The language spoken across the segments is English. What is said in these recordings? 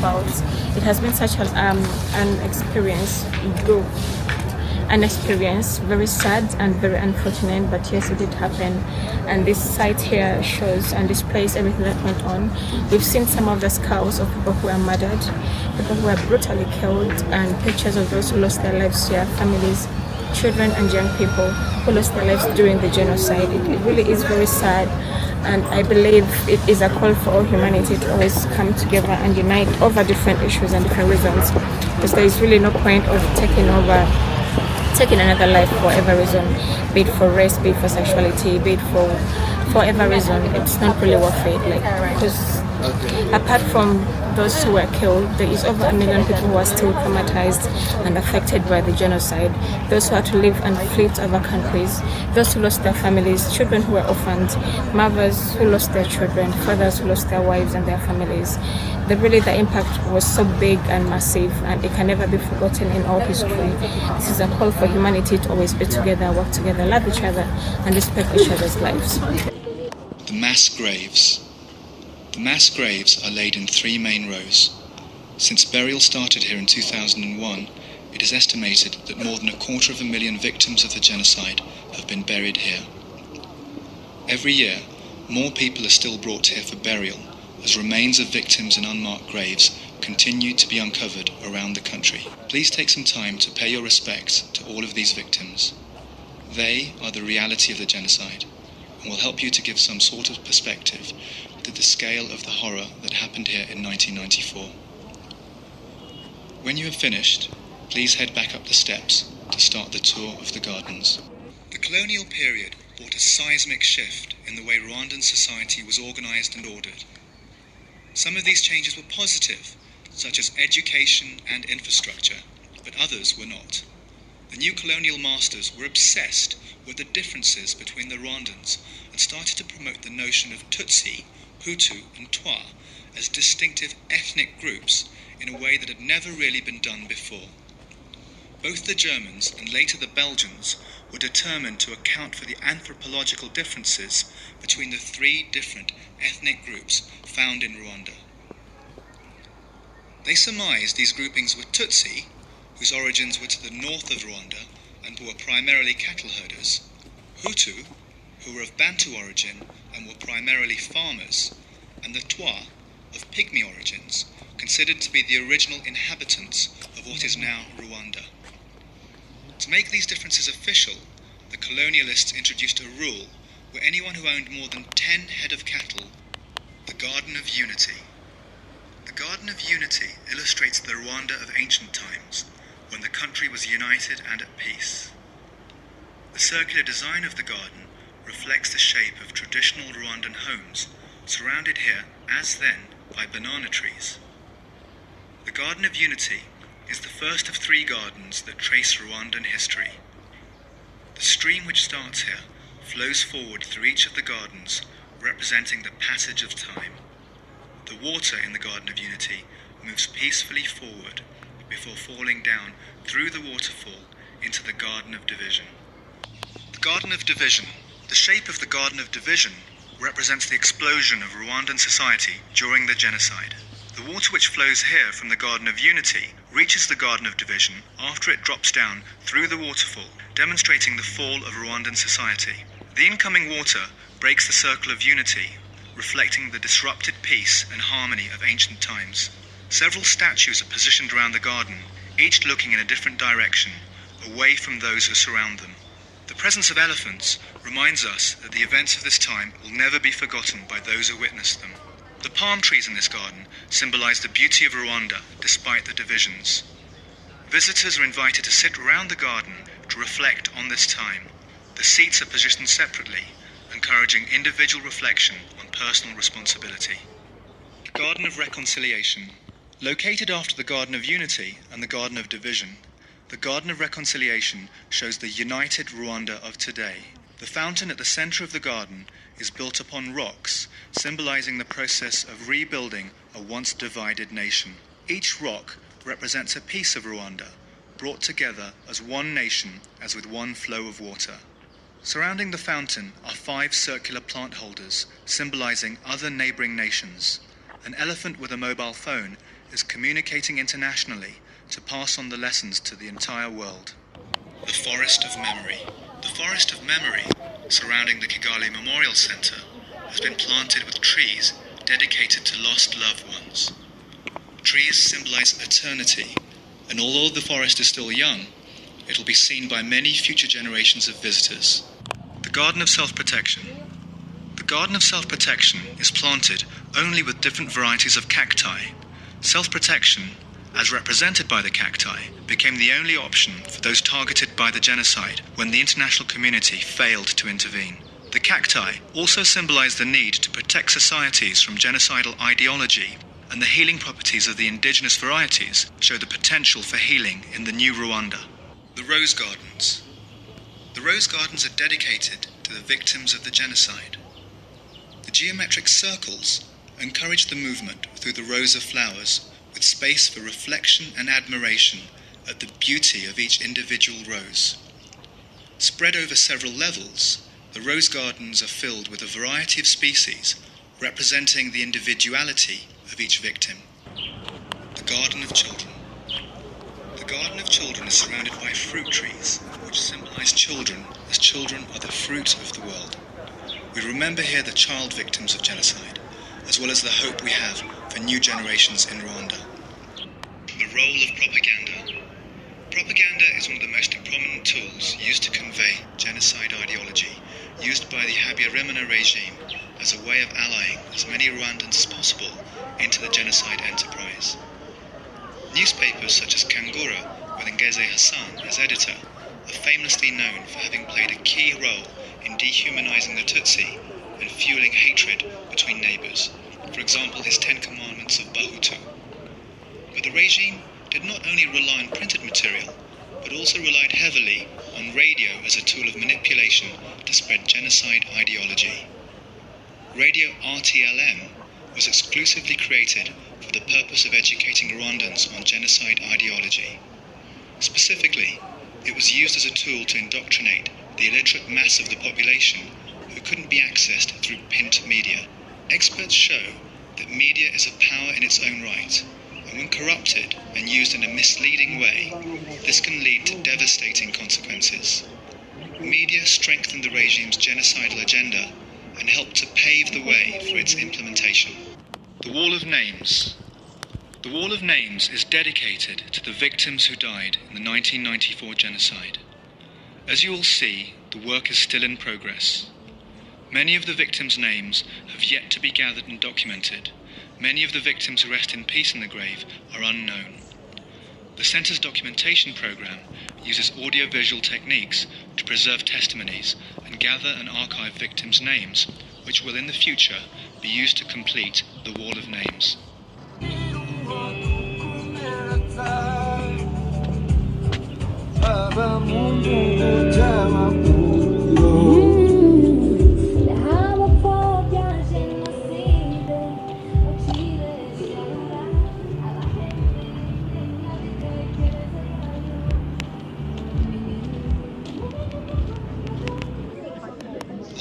about. It has been such an experience, though an experience, very sad and very unfortunate, but yes, it did happen. And this site here shows and displays everything that went on. We've seen some of the skulls of people who were murdered, people who were brutally killed, and pictures of those who lost their lives to their families, children and young people who lost their lives during the genocide. It really is very sad, and I believe it is a call for all humanity to always come together and unite over different issues and different reasons, because there is really no point of taking another life for whatever reason, be it for race, be it for sexuality, be it for whatever reason. It's not really worth it, because apart from those who were killed, there is over 1 million people who are still traumatized and affected by the genocide, those who had to live and flee to other countries, those who lost their families, children who were orphaned, mothers who lost their children, fathers who lost their wives and their families. The impact was so big and massive, and it can never be forgotten in all history. This is a call for humanity to always be together, work together, love each other, and respect each other's lives. The mass graves. The mass graves are laid in 3 main rows. Since burial started here in 2001, it is estimated that more than 250,000 victims of the genocide have been buried here. Every year, more people are still brought here for burial, as remains of victims in unmarked graves continue to be uncovered around the country. Please take some time to pay your respects to all of these victims. They are the reality of the genocide, and will help you to give some sort of perspective to the scale of the horror that happened here in 1994. When you have finished, please head back up the steps to start the tour of the gardens. The colonial period brought a seismic shift in the way Rwandan society was organised and ordered. Some of these changes were positive, such as education and infrastructure, but others were not. The new colonial masters were obsessed with the differences between the Rwandans and started to promote the notion of Tutsi, Hutu and Twa as distinctive ethnic groups in a way that had never really been done before. Both the Germans and later the Belgians were determined to account for the anthropological differences between the 3 different ethnic groups found in Rwanda. They surmised these groupings were Tutsi, whose origins were to the north of Rwanda and were primarily cattle herders, Hutu, who were of Bantu origin and were primarily farmers, and the Twa, of Pygmy origins, considered to be the original inhabitants of what is now Rwanda. To make these differences official, the colonialists introduced a rule where anyone who owned more than 10 head of cattle, the Garden of Unity. The Garden of Unity illustrates the Rwanda of ancient times, when the country was united and at peace. The circular design of the garden reflects the shape of traditional Rwandan homes, surrounded here, as then, by banana trees. The Garden of Unity is the first of 3 gardens that trace Rwandan history. The stream which starts here flows forward through each of the gardens, representing the passage of time. The water in the Garden of Unity moves peacefully forward before falling down through the waterfall into the Garden of Division. The Garden of Division. The shape of the Garden of Division represents the explosion of Rwandan society during the genocide. The water which flows here from the Garden of Unity reaches the Garden of Division after it drops down through the waterfall, demonstrating the fall of Rwandan society. The incoming water breaks the circle of unity, reflecting the disrupted peace and harmony of ancient times. Several statues are positioned around the garden, each looking in a different direction, away from those who surround them. The presence of elephants reminds us that the events of this time will never be forgotten by those who witnessed them. The palm trees in this garden symbolize the beauty of Rwanda despite the divisions. Visitors are invited to sit around the garden to reflect on this time. The seats are positioned separately, encouraging individual reflection on personal responsibility. The Garden of Reconciliation. Located after the Garden of Unity and the Garden of Division, the Garden of Reconciliation shows the united Rwanda of today. The fountain at the center of the garden is built upon rocks, symbolizing the process of rebuilding a once divided nation. Each rock represents a piece of Rwanda, brought together as one nation, as with one flow of water. Surrounding the fountain are 5 circular plant holders, symbolizing other neighboring nations. An elephant with a mobile phone is communicating internationally to pass on the lessons to the entire world. The Forest of Memory. The Forest of Memory, surrounding the Kigali Memorial Centre, has been planted with trees dedicated to lost loved ones. Trees symbolise eternity, and although the forest is still young, it will be seen by many future generations of visitors. The Garden of Self-Protection. The Garden of Self-Protection is planted only with different varieties of cacti. Self-protection, as represented by the cacti, became the only option for those targeted by the genocide when the international community failed to intervene. The cacti also symbolize the need to protect societies from genocidal ideology, and the healing properties of the indigenous varieties show the potential for healing in the new Rwanda. The Rose Gardens. The Rose Gardens are dedicated to the victims of the genocide. The geometric circles encourage the movement through the rows of flowers, with space for reflection and admiration at the beauty of each individual rose. Spread over several levels, the rose gardens are filled with a variety of species representing the individuality of each victim. The Garden of Children. The Garden of Children is surrounded by fruit trees, which symbolize children, as children are the fruit of the world. We remember here the child victims of genocide, as well as the hope we have for new generations in Rwanda. The role of propaganda. Propaganda is one of the most prominent tools used to convey genocide ideology, used by the Habyarimana regime as a way of allying as many Rwandans as possible into the genocide enterprise. Newspapers such as Kangura, with Ngeze Hassan as editor, are famously known for having played a key role in dehumanizing the Tutsi and fueling hatred between neighbors, for example his 10 Commandments of Bahutu. But the regime did not only rely on printed material, but also relied heavily on radio as a tool of manipulation to spread genocide ideology. Radio RTLM was exclusively created for the purpose of educating Rwandans on genocide ideology. Specifically, it was used as a tool to indoctrinate the illiterate mass of the population who couldn't be accessed through print media. Experts show that media is a power in its own right, and when corrupted and used in a misleading way, this can lead to devastating consequences. Media strengthened the regime's genocidal agenda and helped to pave the way for its implementation. The Wall of Names. The Wall of Names is dedicated to the victims who died in the 1994 genocide. As you will see, the work is still in progress. Many of the victims' names have yet to be gathered and documented. Many of the victims who rest in peace in the grave are unknown. The Centre's documentation program uses audiovisual techniques to preserve testimonies and gather and archive victims' names, which will in the future be used to complete the Wall of Names.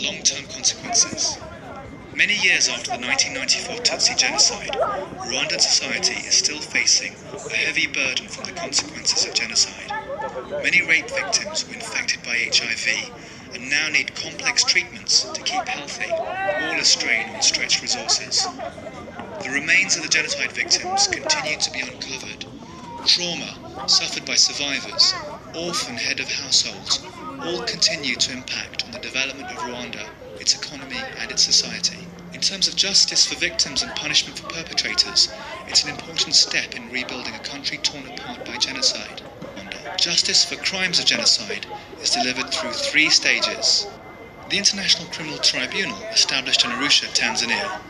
Long-term consequences. Many years after the 1994 Tutsi genocide, Rwandan society is still facing a heavy burden from the consequences of genocide. Many rape victims were infected by HIV and now need complex treatments to keep healthy, all a strain on stretched resources. The remains of the genocide victims continue to be uncovered. Trauma suffered by survivors, orphan head of households, all continue to impact on the development of Rwanda, its economy and its society. In terms of justice for victims and punishment for perpetrators, it's an important step in rebuilding a country torn apart by genocide. Justice for crimes of genocide is delivered through 3 stages. The International Criminal Tribunal, established in Arusha, Tanzania,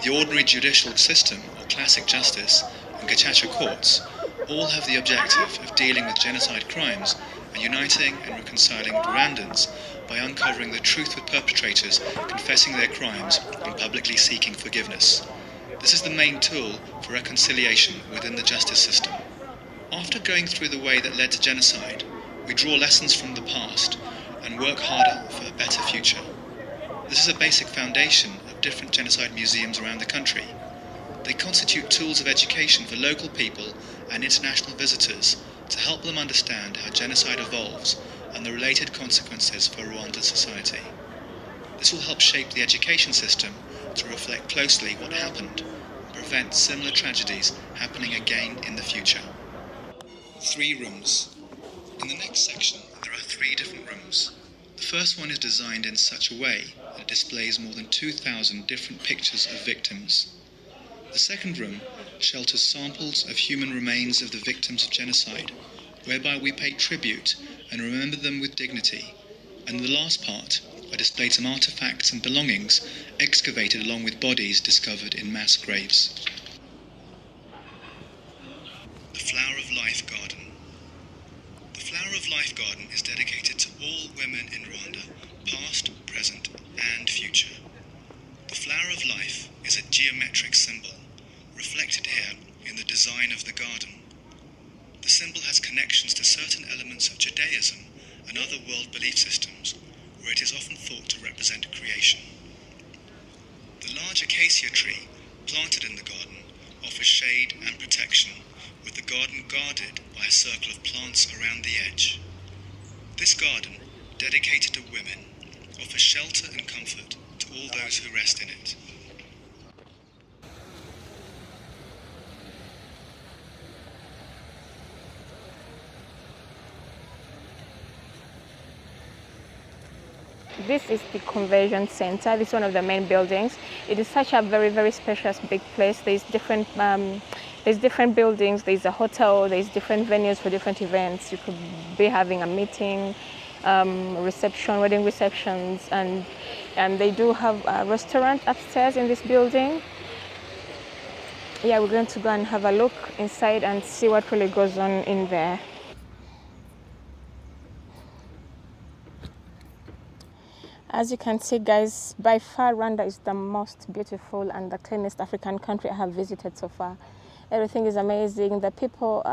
the ordinary judicial system, or classic justice, and Gacaca courts, all have the objective of dealing with genocide crimes and uniting and reconciling Rwandans by uncovering the truth with perpetrators, confessing their crimes, and publicly seeking forgiveness. This is the main tool for reconciliation within the justice system. After going through the way that led to genocide, we draw lessons from the past and work harder for a better future. This is a basic foundation of different genocide museums around the country. They constitute tools of education for local people and international visitors to help them understand how genocide evolves and the related consequences for Rwandan society. This will help shape the education system to reflect closely what happened and prevent similar tragedies happening again in the future. 3 rooms. In the next section, there are 3 different rooms. The first one is designed in such a way that it displays more than 2,000 different pictures of victims. The second room shelters samples of human remains of the victims of genocide, whereby we pay tribute and remember them with dignity. And in the last part are displayed some artifacts and belongings excavated along with bodies discovered in mass graves. The Flower of Life Garden. The Flower of Life Garden is dedicated to all women in Rwanda, past, present and future. The Flower of Life is a geometric symbol, reflected here in the design of the garden. The symbol has connections to certain elements of Judaism and other world belief systems, where it is often thought to represent creation. The large acacia tree, planted in the garden, offers shade and protection, with the garden guarded by a circle of plants around the edge. This garden, dedicated to women, offers shelter and comfort to all those who rest in it. This is the convention center. This is one of the main buildings. It is such a very, very spacious, big place. There's different buildings. There's a hotel. There's different venues for different events. You could be having a meeting, reception, wedding receptions, and they do have a restaurant upstairs in this building. Yeah, we're going to go and have a look inside and see what really goes on in there. As you can see, guys, by far Rwanda is the most beautiful and the cleanest African country I have visited so far. Everything is amazing. The people,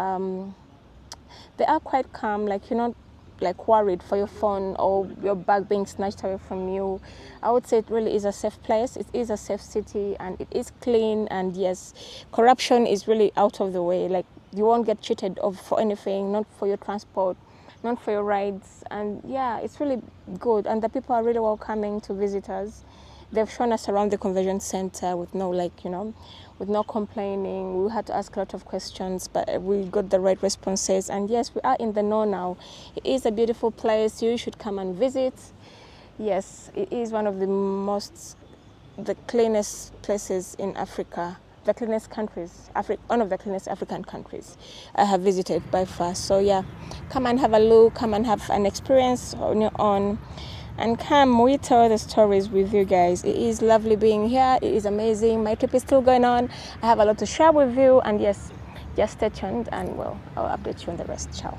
they are quite calm, like you're not like worried for your phone or your bag being snatched away from you. I would say it really is a safe place. It is a safe city and it is clean, and yes, corruption is really out of the way. Like you won't get cheated of for anything, not for your transport, not for your rides, and yeah, it's really good, and the people are really welcoming to visitors. They've shown us around the convention center with no with no complaining. We had to ask a lot of questions, but we got the right responses, and yes, we are in the know now. It is a beautiful place. You should come and visit. Yes, it is one of the cleanest places in Africa. The cleanest countries, one of the cleanest African countries I have visited by far. So yeah, come and have a look, come and have an experience on your own, and come, we tell the stories with you guys. It is lovely being here. It is amazing. My trip is still going on. I have a lot to share with you, and yes, just stay tuned, and well, I'll update you on the rest. Ciao.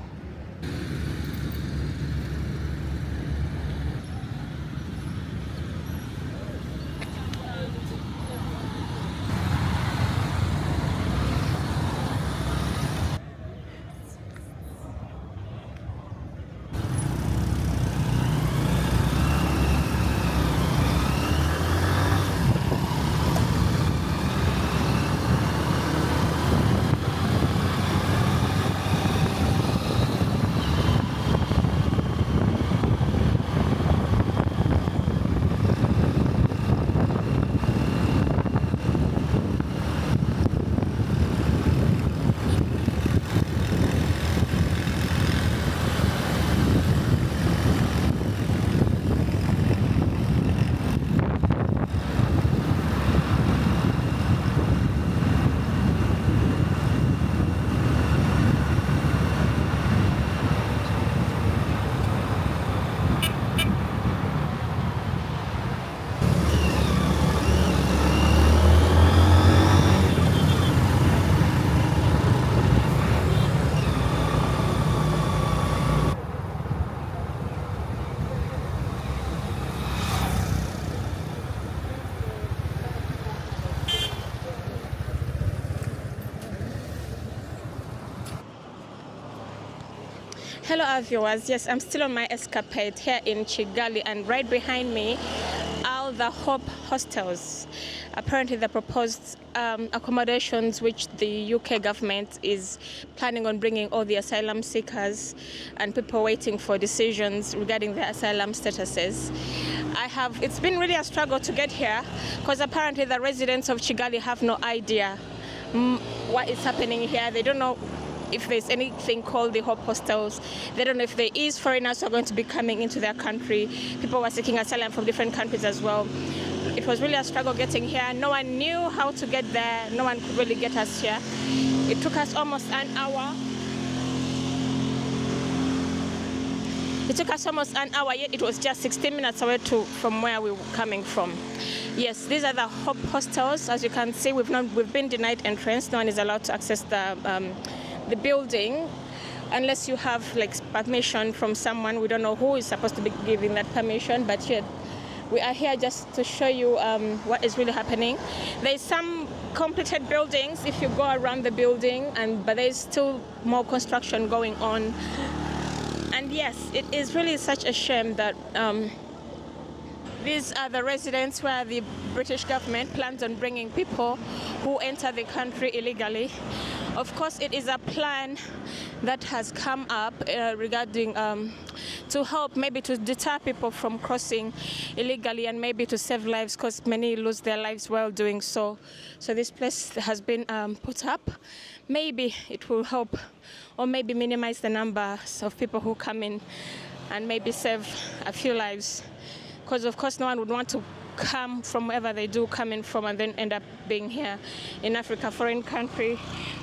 Hello, viewers. Yes, I'm still on my escapade here in Kigali, and right behind me are the Hope Hostels. Apparently the proposed accommodations which the UK government is planning on bringing all the asylum seekers and people waiting for decisions regarding their asylum statuses. It's been really a struggle to get here because apparently the residents of Kigali have no idea what is happening here. They don't know if there's anything called the Hope Hostels. They don't know if there is foreigners who are going to be coming into their country. People were seeking asylum from different countries as well. It was really a struggle getting here. No one knew how to get there. No one could really get us here. It took us almost an hour. Yet it was just 16 minutes away from where we were coming from. Yes, these are the Hope Hostels. As you can see, we've been denied entrance. No one is allowed to access the building unless you have like permission from someone. We don't know who is supposed to be giving that permission, but yet we are here just to show you what is really happening. There's some completed buildings if you go around the building, but there's still more construction going on. And yes, it is really such a shame that these are the residents where the British government plans on bringing people who enter the country illegally. Of course, it is a plan that has come up regarding to help maybe to deter people from crossing illegally and maybe to save lives, because many lose their lives while doing so. So this place has been put up. Maybe it will help or maybe minimize the numbers of people who come in and maybe save a few lives. Because of course no one would want to come from wherever they do coming from and then end up being here in Africa, foreign country,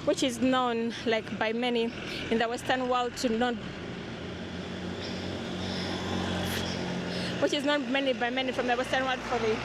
which is known like by many in the Western world to not, which is known by many from the Western world for the